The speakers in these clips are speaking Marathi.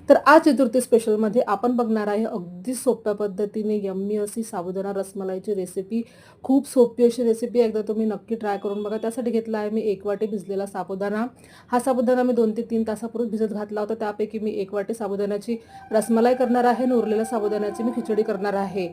तर आज चतुर्थी स्पेशलमध्ये आपण बघणार आहे अगदी सोप्या पद्धतीने यम्मी अशी साबुदाणा रसमलाईची रेसिपी. खूप सोपी अशी रेसिपी, एकदा तुम्ही नक्की ट्राय करून बघा. त्यासाठी घेतला आहे मी 1 वाटी भिजलेला साबुदाणा. हा साबुदाणा मी 2 ते 3 तासापूर्वी भिजत घातला होता. त्यापैकी मी 1 वाटी साबुदाण्याची रसमलाई करणार आहे आणि उरलेल्या साबुदाण्याची मी खिचडी करणार आहे.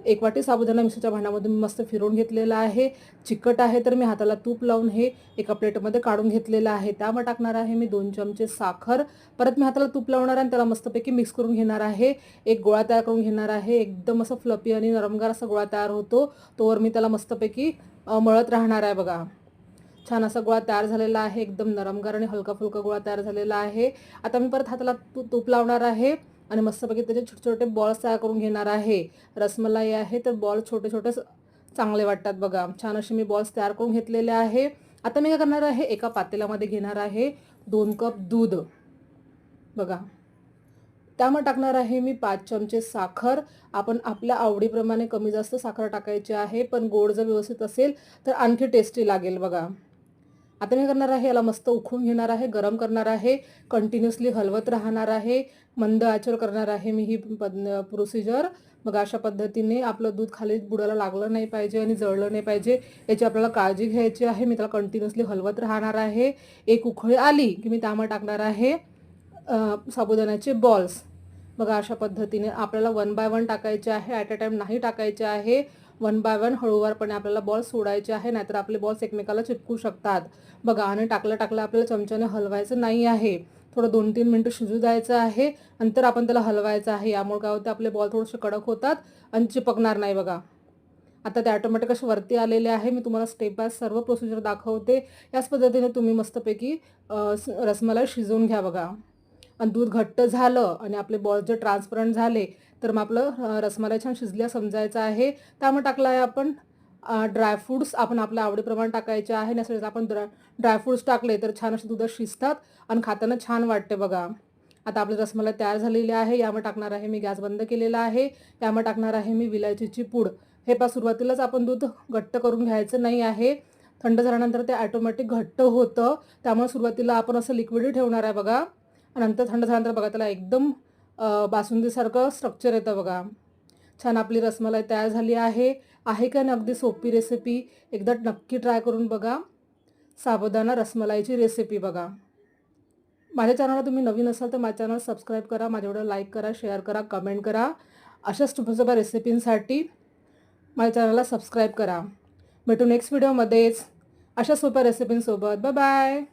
1 वाटी साबुदाणा मिक्सरच्या भांड्यामध्ये मी मस्त फिरवून घेतलेला आहे. चिकट आहे तर मी हाताला तूप लावून हे एका प्लेटमध्ये काढून घेतलेलं आहे. त्यामध्ये टाकणार आहे मी 2 चमचे साखर. परत मी हाताला तूप लावणार आहे आणि त्याला मस्तपैकी मिक्स करून घेणार आहे. एक गोळा तयार करून घेणार आहे. एकदम असं फ्लफी आणि नरमगार असा गोळा तयार होतो तोवर मी त्याला मस्तपैकी मळत राहणार आहे. बघा, छान असा गोळा तयार झालेला आहे. एकदम नरमगार आणि हलका फुलका गोळा तयार झालेला आहे. आता मी परत हाताला तूप लावणार आहे आणि मस्तपैकी त्याचे छोटे छोटे बॉल्स तयार करून घेणार आहे. रसमलाई आहे तर बॉल छोटे छोटे चांगले वाटतात. बघा, छान असे मी बॉल्स तयार करून घेतलेले आहे. आता मी काय करणार आहे, एका पातेल्यामध्ये घेणार आहे 2 कप दूध. बघा, त्यामध्ये टाकणार आहे मी 5 चमचे साखर. आपण आपल्या आवडीप्रमाणे कमी जास्त साखर टाकायची आहे, पण गोड जर व्यवस्थित असेल तर आणखी टेस्टी लागेल. बघा, आता मी करणार आहे, याला मस्त उकळून घेणार आहे, गरम करणार आहे, कंटिन्युअसली हलवत राहणार आहे, मंद आचेवर करणार आहे मी ही प्रोसिजर. बघा, अशा पद्धतीने आपलं दूध खाली बुडाला लागलं नाही पाहिजे आणि जळलं नाही पाहिजे, याची आपल्याला काळजी घ्यायची आहे. मी त्याला कंटिन्युअसली हलवत राहणार आहे. एक उकळी आली की मी त्यामध्ये टाकणार आहे साबुदाण्याचे बॉल्स. बघा, अशा पद्धतीने आपल्याला 1 बाय 1 टाकायचे आहे, ॲट अ टाईम नाही टाकायचे आहे. 1 बाय 1 हळूवारपणे आपल्याला बॉल सोडायचे आहे, नाहीतर आपले बॉल्स एकमेकाला चिपकू शकतात. बघा, आणि टाकलं आपल्याला चमच्याने हलवायचं नाही आहे. थोडं 2-3 मिनटं शिजू द्यायचं आहे, नंतर आपण त्याला हलवायचं आहे. यामुळे काय होतं, आपले बॉल थोडेसे कडक होतात आणि चिपकणार नाही. बघा, आता ते ऑटोमॅटिक असे वरती आलेले आहे. मी तुम्हाला स्टेप बाय सर्व प्रोसिजर दाखवते. याच पद्धतीने तुम्ही मस्तपैकी रसमलाई शिजवून घ्या. बघा, आणि दूध घट्ट झालं आणि आपले बॉल्स जे ट्रान्सपरंट झाले तर मग आपलं रसमलाई छान शिजल्या समजायचं आहे. त्यामुळे टाकलं आहे आपण ड्रायफ्रूट्स. आपण आपल्या आवडीप्रमाणे टाकायचे आहे. यासाठी आपण ड्रायफ्रूट्स टाकले तर छान असे दुधात शिजतात आणि खाताना छान वाटते. बघा, आता आपली रसमलाई तयार झालेली आहे. यामध्ये टाकणार आहे मी, गॅस बंद केलेला आहे, यामध्ये टाकणार आहे मी विलायचीची पूड. हे सुरुवातीलाच आपण दूध घट्ट करून घ्यायचं नाही आहे. थंड झाल्यानंतर ते ऑटोमॅटिक घट्ट होतं, त्यामुळे सुरुवातीला आपण असं लिक्विड ठेवणार आहे. बघा, नंतर थंड झाल्यानंतर बघा त्याला एकदम बासुंदीसारखं स्ट्रक्चर येतं. बघा, छान आपली रसमलाई तयार झाली आहे. आहे का नाही अगदी सोपी रेसिपी, एकदा नक्की ट्राय करून बघा. साबुदाणा रसमलाईची रेसिपी. बघा, माझ्या चॅनलला तुम्ही नवीन असाल तर माझ्या चॅनल सबस्क्राईब करा, माझ्या व्हिडिओ लाईक करा, शेअर करा, कमेंट करा. अशाच सोप्या रेसिपींसाठी माझ्या चॅनलला सबस्क्राईब करा. भेटू नेक्स्ट व्हिडिओमध्येच अशा सोप्या रेसिपींसोबत. Bye bye.